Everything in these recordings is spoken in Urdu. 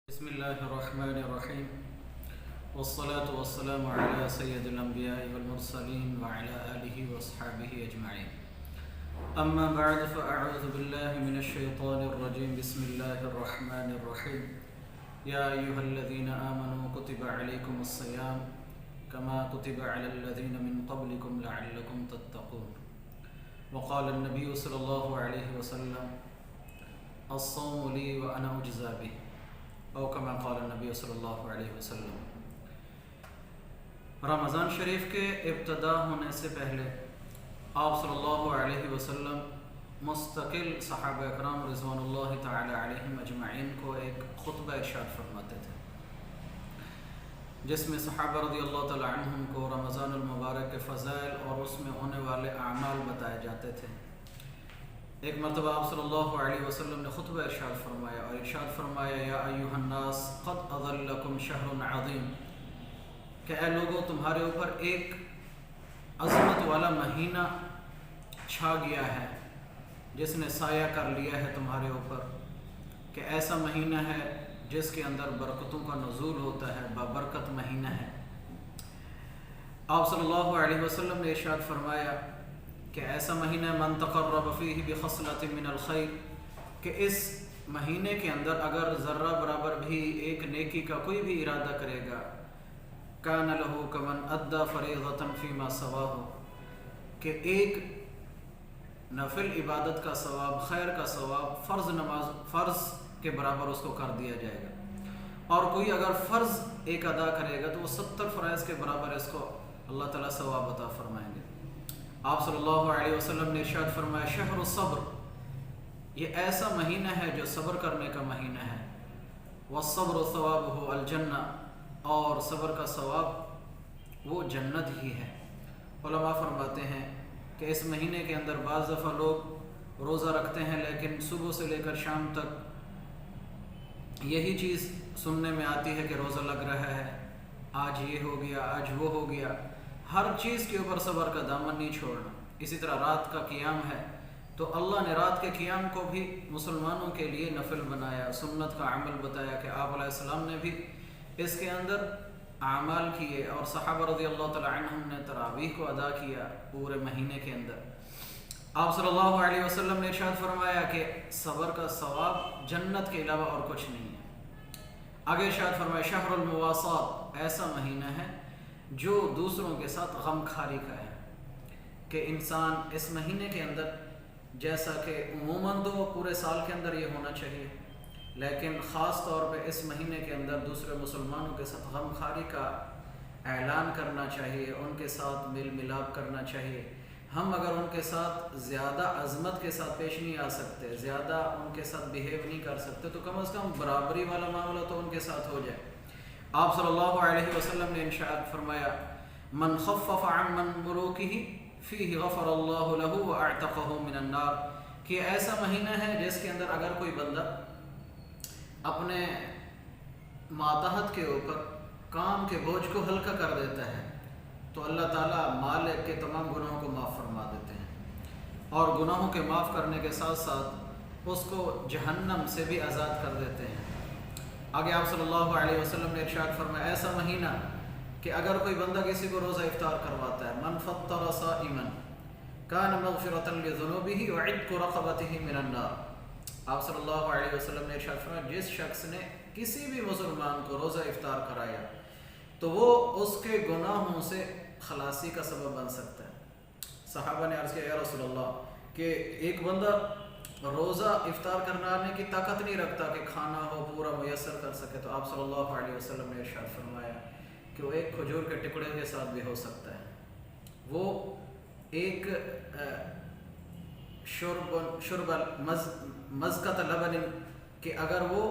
بسم الله الرحمن الرحيم والصلاة والسلام على سيد الأنبياء والمرسلين وعلى آله وأصحابه أجمعين أما بعد فأعوذ بالله من الشيطان الرجيم بسم الله الرحمن الرحيم يا أيها الذين آمنوا كتب عليكم الصيام كما كتب على الذين من قبلكم لعلكم تتقون وقال النبي صلى الله عليه وسلم الصوم لي وأنا أجزى به او کما قال النبی صلی اللہ علیہ وسلم۔ رمضان شریف کے ابتدا ہونے سے پہلے آپ صلی اللہ علیہ وسلم مستقل صحابہ اکرام رضوان اللہ تعالی علیہم اجمعین کو ایک خطبہ ارشاد فرماتے تھے، جس میں صحابہ رضی اللہ تعالی عنہم کو رمضان المبارک کے فضائل اور اس میں ہونے والے اعمال بتائے جاتے تھے۔ ایک مرتبہ آپ صلی اللہ علیہ وسلم نے خطبہ ارشاد فرمایا اور ارشاد فرمایا یا ایھا الناس قد اظلکم شہر عظیم، کہ اے لوگوں تمہارے اوپر ایک عظمت والا مہینہ چھا گیا ہے جس نے سایہ کر لیا ہے تمہارے اوپر، کہ ایسا مہینہ ہے جس کے اندر برکتوں کا نزول ہوتا ہے، بابرکت مہینہ ہے۔ آپ صلی اللہ علیہ وسلم نے ارشاد فرمایا کہ ایسا مہینہ من تقرب فیہ بخصلۃ من الخیر، کہ اس مہینے کے اندر اگر ذرہ برابر بھی ایک نیکی کا کوئی بھی ارادہ کرے گا کان لہ کمن ادی فریضۃ فیما سواہ، کہ ایک نفل عبادت کا ثواب، خیر کا ثواب فرض کے برابر اس کو کر دیا جائے گا، اور کوئی اگر فرض ایک ادا کرے گا تو وہ 70 فرائض کے برابر اس کو اللہ تعالیٰ ثواب عطا فرمائیں گے۔ آپ صلی اللہ علیہ وسلم نے ارشاد فرمایا شہر الصبر، یہ ایسا مہینہ ہے جو صبر کرنے کا مہینہ ہے، والصبر ثوابہ الجنہ، اور صبر کا ثواب وہ جنت ہی ہے۔ علماء فرماتے ہیں کہ اس مہینے کے اندر بعض دفعہ لوگ روزہ رکھتے ہیں لیکن صبح سے لے کر شام تک یہی چیز سننے میں آتی ہے کہ روزہ لگ رہا ہے، آج یہ ہو گیا، آج وہ ہو گیا، ہر چیز کے اوپر صبر کا دامن نہیں چھوڑنا۔ اسی طرح رات کا قیام ہے تو اللہ نے رات کے قیام کو بھی مسلمانوں کے لیے نفل بنایا، سنت کا عمل بتایا کہ آپ علیہ السلام نے بھی اس کے اندر اعمال کیے، اور صحابہ رضی اللہ تعالی عنہم نے تراویح کو ادا کیا پورے مہینے کے اندر۔ آپ صلی اللہ علیہ وسلم نے ارشاد فرمایا کہ صبر کا ثواب جنت کے علاوہ اور کچھ نہیں ہے۔ آگے ارشاد فرمایا شہر المواسات، ایسا مہینہ ہے جو دوسروں کے ساتھ غم کھاری کا ہے، کہ انسان اس مہینے کے اندر، جیسا کہ عموماً تو پورے سال کے اندر یہ ہونا چاہیے، لیکن خاص طور پہ اس مہینے کے اندر دوسرے مسلمانوں کے ساتھ غم خاری کا اعلان کرنا چاہیے، ان کے ساتھ میل ملاپ کرنا چاہیے۔ ہم اگر ان کے ساتھ زیادہ عظمت کے ساتھ پیش نہیں آ سکتے، زیادہ ان کے ساتھ بیہیو نہیں کر سکتے، تو کم از کم برابری والا معاملہ تو ان کے ساتھ ہو جائے۔ آپ صلی اللہ علیہ وسلم نے ارشاد فرمایا من خفف عن من ملوکہ فیہ غفر اللہ لہ واعتقہ من النار، کہ ایسا مہینہ ہے جس کے اندر اگر کوئی بندہ اپنے ماتحت کے اوپر کام کے بوجھ کو ہلکا کر دیتا ہے تو اللہ تعالیٰ مالک کے تمام گناہوں کو معاف فرما دیتے ہیں، اور گناہوں کے معاف کرنے کے ساتھ ساتھ اس کو جہنم سے بھی آزاد کر دیتے ہیں۔ آگے آپ صلی اللہ علیہ وسلم نے ارشاد فرمایا ایسا مہینہ کہ اگر کوئی بندہ کسی کو روزہ افطار کرواتا ہے من فطر صائما کان مغفرۃ لذنوبہ وعتق رقبتہ من النار، آپ صلی اللہ علیہ وسلم نے ارشاد فرمایا جس شخص نے کسی بھی مسلمان کو روزہ افطار کرایا تو وہ اس کے گناہوں سے خلاصی کا سبب بن سکتا ہے۔ صحابہ نے عرض کیا یا رسول اللہ کہ ایک بندہ روزہ افطار کرنے کی طاقت نہیں رکھتا کہ کھانا ہو پورا میسر کر سکے، تو آپ صلی اللہ علیہ وسلم نے ارشاد فرمایا کہ وہ ایک کھجور کے ٹکڑے کے ساتھ بھی ہو سکتا ہے، وہ ایک شرب مزقۃ لبن، کہ اگر وہ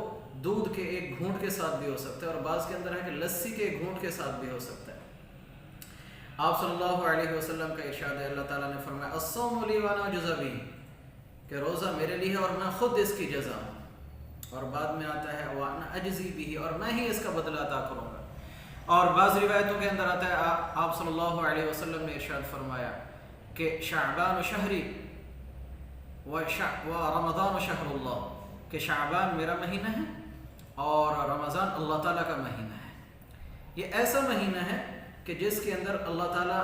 دودھ کے ایک گھونٹ کے ساتھ بھی ہو سکتا ہے، اور بعض کے اندر ہے کہ لسی کے ایک گھونٹ کے ساتھ بھی ہو سکتا ہے۔ آپ صلی اللہ علیہ وسلم کا ارشاد ہے اللہ تعالیٰ نے فرمایا الصوم لی وانا اجزی بہ، کہ روزہ میرے لیے ہے اور میں خود اس کی جزا ہوں، اور بعد میں آتا ہے وانا اجزی بہ، اور میں ہی اس کا بدلہ عطا کروں گا۔ اور بعض روایتوں کے اندر آتا ہے آپ صلی اللہ علیہ وسلم نے ارشاد فرمایا کہ شعبان شہری و رمضان شہر اللہ، کہ شعبان میرا مہینہ ہے اور رمضان اللہ تعالیٰ کا مہینہ ہے. یہ ایسا مہینہ ہے کہ جس کے اندر اللہ تعالیٰ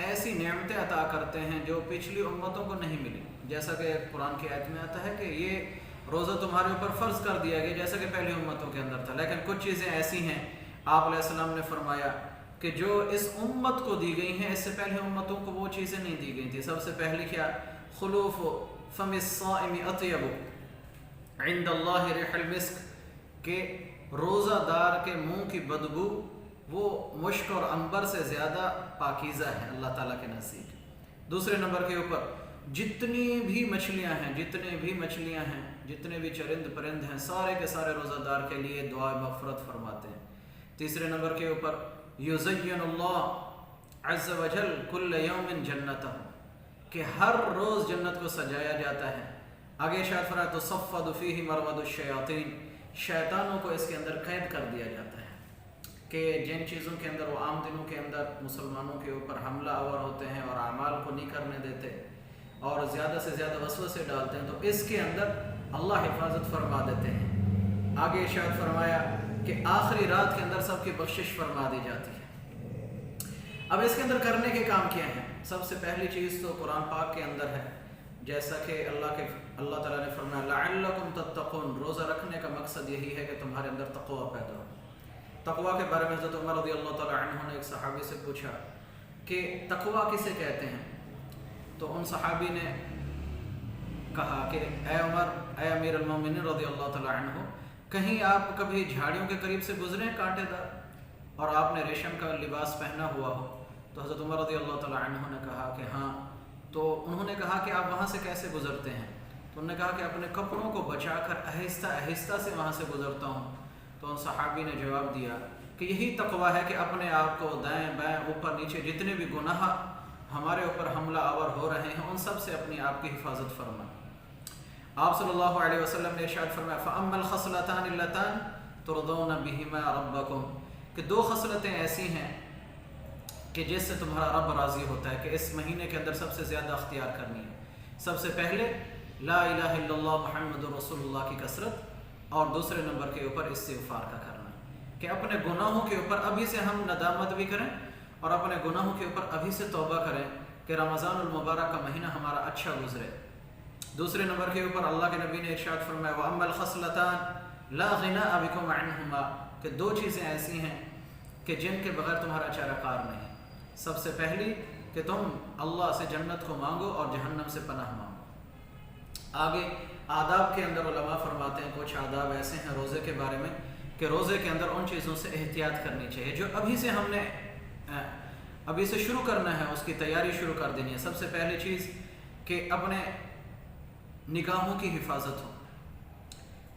ایسی نعمتیں عطا کرتے ہیں جو پچھلی امتوں کو نہیں ملی. جیسا کہ قرآن کی آیت میں آتا ہے کہ یہ روزہ تمہارے اوپر فرض کر دیا گیا جیسا کہ پہلی امتوں کے اندر تھا، لیکن کچھ چیزیں ایسی ہیں آپ علیہ السلام نے فرمایا کہ جو اس امت کو دی گئی ہیں اس سے پہلے امتوں کو وہ چیزیں نہیں دی گئی تھیں. سب سے پہلی کیا؟ خلوف فم الصائم اطیب عند اللہ ریح المسک، کہ روزہ دار کے منہ کی بدبو وہ مشک اور عنبر سے زیادہ پاکیزہ ہے اللہ تعالیٰ کے نزدیک. دوسرے نمبر کے اوپر جتنی بھی مچھلیاں ہیں جتنے بھی چرند پرند ہیں سارے کے سارے روزہ دار کے لیے دعا مغفرت فرماتے ہیں. تیسرے نمبر کے اوپر یزین اللہ عز وجل کل یوم جنتہ، کہ ہر روز جنت کو سجایا جاتا ہے. آگے ارشاد فرمایا تصفد فیہ مرود الشیاطین، شیطانوں کو اس کے اندر قید کر دیا جاتا ہے کہ جن چیزوں کے اندر وہ عام دنوں کے اندر مسلمانوں کے اوپر حملہ آور ہوتے ہیں اور اعمال کو نہیں کرنے دیتے اور زیادہ سے زیادہ وسوسے ڈالتے ہیں، تو اس کے اندر اللہ حفاظت فرما دیتے ہیں. آگے ارشاد فرمایا کہ آخری رات کے اندر سب کی بخشش فرما دی جاتی ہے. اب اس کے اندر کرنے کے کام کیا ہیں؟ سب سے پہلی چیز تو قرآن پاک کے اندر ہے، جیسا کہ اللہ تعالیٰ نے فرمایا لعلکم تتقون، روزہ رکھنے کا مقصد یہی ہے کہ تمہارے اندر تقوی پیدا ہو. تقوی کے بارے میں حضرت عمر رضی اللہ تعالیٰ عنہ نے ایک صحابی سے پوچھا کہ تقوی کسے کہتے ہیں؟ تو ان صحابی نے کہا کہ اے عمر، اے امیر المومنین رضی اللہ تعالیٰ عنہ، کہیں آپ کبھی جھاڑیوں کے قریب سے گزرے کانٹے دار اور آپ نے ریشم کا لباس پہنا ہوا ہو؟ تو حضرت عمر رضی اللہ تعالیٰ عنہ نے کہا کہ ہاں. تو انہوں نے کہا کہ آپ وہاں سے کیسے گزرتے ہیں؟ تو انہوں نے کہا کہ اپنے کپڑوں کو بچا کر آہستہ آہستہ سے وہاں سے گزرتا ہوں. تو ان صحابی نے جواب دیا کہ یہی تقوی ہے کہ اپنے آپ کو دائیں بائیں اوپر نیچے جتنے بھی گناہ ہمارے اوپر حملہ آور ہو رہے ہیں ان سب سے اپنی آپ کی حفاظت فرمائیں. آپ صلی اللہ علیہ وسلم نے ارشاد فرمایا فَأَمَّا الْخَصْلَتَانِ اللَّتَانِ تُرْضَوْنَ بِهِمَا رَبَّكُمْ، کہ دو خصلتیں ایسی ہیں کہ جس سے تمہارا رب راضی ہوتا ہے کہ اس مہینے کے اندر سب سے زیادہ اختیار کرنی ہے. سب سے پہلے لا الہ الا اللہ محمد رسول اللہ کی کثرت، اور دوسرے نمبر کے اوپر استغفار کا کرنا، کہ اپنے گناہوں کے اوپر ابھی سے ہم ندامت بھی کریں اور اپنے گناہوں کے اوپر ابھی سے توبہ کریں کہ رمضان المبارک کا مہینہ ہمارا اچھا گزرے. دوسرے نمبر کے اوپر اللہ کے نبی نے ارشاد فرمایا وَأَمَّا الْخَصْلَتَانِ لَا غِنَاءَ بِكُمْ عَنْهُمَا، کہ دو چیزیں ایسی ہیں کہ جن کے بغیر تمہارا چارہ کار نہیں. سب سے پہلی کہ تم اللہ سے جنت کو مانگو اور جہنم سے پناہ مانگو. آگے آداب کے اندر علماء فرماتے ہیں کچھ آداب ایسے ہیں روزے کے بارے میں کہ روزے کے اندر ان چیزوں سے احتیاط کرنی چاہیے جو ابھی سے ہم نے ابھی سے شروع کرنا ہے، اس کی تیاری شروع کر دینی ہے. سب سے پہلی چیز کہ اپنے نگاہوں کی حفاظت ہو،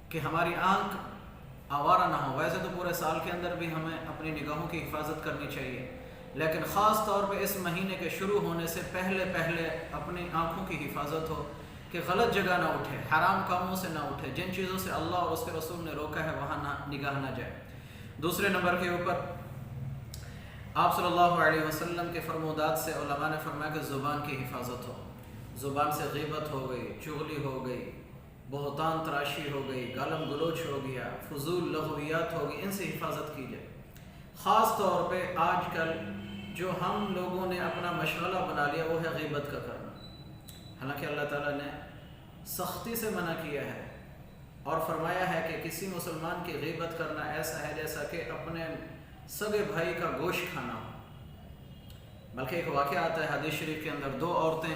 کہ ہماری آنکھ آوارہ نہ ہو. ویسے تو پورے سال کے اندر بھی ہمیں اپنی نگاہوں کی حفاظت کرنی چاہیے، لیکن خاص طور پہ اس مہینے کے شروع ہونے سے پہلے اپنی آنکھوں کی حفاظت ہو کہ غلط جگہ نہ اٹھے، حرام کاموں سے نہ اٹھے، جن چیزوں سے اللہ اور اس کے رسول نے روکا ہے وہاں نگاہ نہ جائے. دوسرے نمبر کے اوپر آپ صلی اللہ علیہ وسلم کے فرمودات سے علماء نے فرمایا کہ زبان کی حفاظت ہو. زبان سے غیبت ہو گئی، چغلی ہو گئی، بہتان تراشی ہو گئی، گالم گلوچ ہو گیا، فضول لغویات ہو گئی، ان سے حفاظت کی جائے. خاص طور پہ آج کل جو ہم لوگوں نے اپنا مشغلہ بنا لیا وہ ہے غیبت کا کرنا. حالانکہ اللہ تعالیٰ نے سختی سے منع کیا ہے اور فرمایا ہے کہ کسی مسلمان کی غیبت کرنا ایسا ہے جیسا کہ اپنے سگے بھائی کا گوشت کھانا ہو. بلکہ ایک واقعہ آتا ہے حدیث شریف کے اندر، دو عورتیں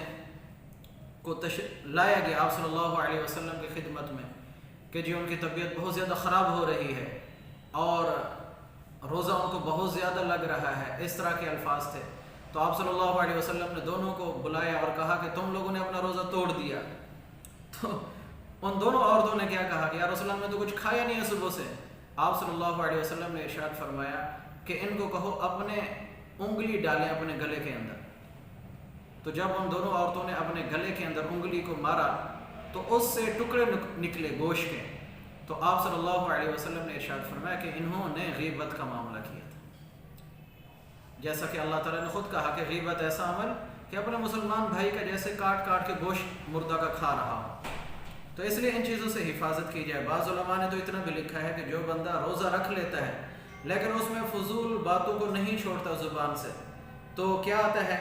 کو لایا گیا آپ صلی اللہ علیہ وسلم کی خدمت میں کہ جی ان کی طبیعت بہت زیادہ خراب ہو رہی ہے اور روزہ ان کو بہت زیادہ لگ رہا ہے، اس طرح کے الفاظ تھے. تو آپ صلی اللہ علیہ وسلم نے دونوں کو بلایا اور کہا کہ تم لوگوں نے اپنا روزہ توڑ دیا. تو ان دونوں عورتوں نے کیا کہا کہ یا رسول اللہ میں تو کچھ کھایا نہیں ہے صبح سے. آپ صلی اللہ علیہ وسلم نے ارشاد فرمایا کہ ان کو کہو اپنے انگلی ڈالیں اپنے گلے کے اندر. تو جب ان دونوں عورتوں نے اپنے گلے کے اندر انگلی کو مارا تو اس سے ٹکڑے نکلے گوشت کے. تو آپ صلی اللہ علیہ وسلم نے ارشاد فرمایا کہ انہوں نے غیبت کا معاملہ کیا تھا. جیسا کہ اللہ تعالیٰ نے خود کہا کہ غیبت ایسا عمل کہ اپنے مسلمان بھائی کا جیسے کاٹ کاٹ کے گوشت مردہ کا کھا رہا ہو. تو اس لیے ان چیزوں سے حفاظت کی جائے۔ بعض علماء نے تو اتنا بھی لکھا ہے کہ جو بندہ روزہ رکھ لیتا ہے لیکن اس میں فضول باتوں کو نہیں چھوڑتا زبان سے، تو کیا آتا ہے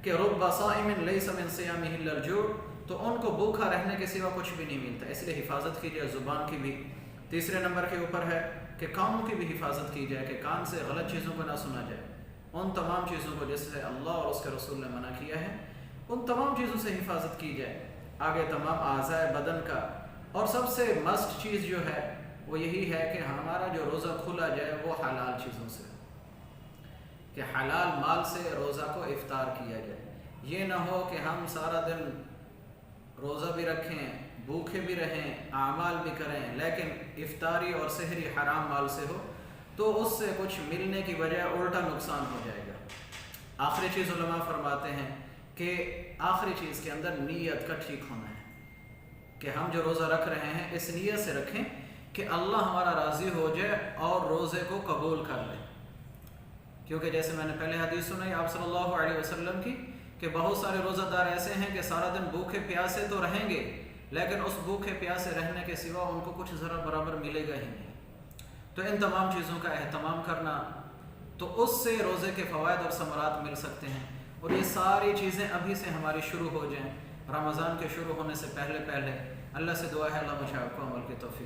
کہ رب صائم لیس من صیامہ الا الجوع، تو ان کو بھوکا رہنے کے سوا کچھ بھی نہیں ملتا، اس لیے حفاظت کی جائے زبان کی بھی۔ تیسرے نمبر کے اوپر ہے کہ کانوں کی بھی حفاظت کی جائے، کہ کان سے غلط چیزوں کو نہ سنا جائے، ان تمام چیزوں کو جس سے اللہ اور اس کے رسول نے منع کیا ہے ان تمام چیزوں سے حفاظت کی جائے۔ آگے تمام اعضاء بدن کا، اور سب سے مسٹ چیز جو ہے وہ یہی ہے کہ ہمارا جو روزہ کھلا جائے وہ حلال چیزوں سے، کہ حلال مال سے روزہ کو افطار کیا جائے۔ یہ نہ ہو کہ ہم سارا دن روزہ بھی رکھیں، بھوکے بھی رہیں، اعمال بھی کریں، لیکن افطاری اور سحری حرام مال سے ہو تو اس سے کچھ ملنے کی بجائے الٹا نقصان ہو جائے گا۔ آخری چیز علماء فرماتے ہیں کہ آخری چیز کے اندر نیت کا ٹھیک ہونا ہے، کہ ہم جو روزہ رکھ رہے ہیں اس نیت سے رکھیں کہ اللہ ہمارا راضی ہو جائے اور روزے کو قبول کر لے، کیونکہ جیسے میں نے پہلے حدیث سنائی آپ صلی اللہ علیہ وسلم کی کہ بہت سارے روزہ دار ایسے ہیں کہ سارا دن بھوکے پیاسے تو رہیں گے لیکن اس بھوکے پیاسے رہنے کے سوا ان کو کچھ ذرا برابر ملے گا ہی نہیں۔ تو ان تمام چیزوں کا اہتمام کرنا، تو اس سے روزے کے فوائد اور ثمرات مل سکتے ہیں، اور یہ ساری چیزیں ابھی سے ہماری شروع ہو جائیں، رمضان کے شروع ہونے سے پہلے پہلے۔ اللہ سے دعا ہے اللہ مجھے آپ کو عمل کی توفیق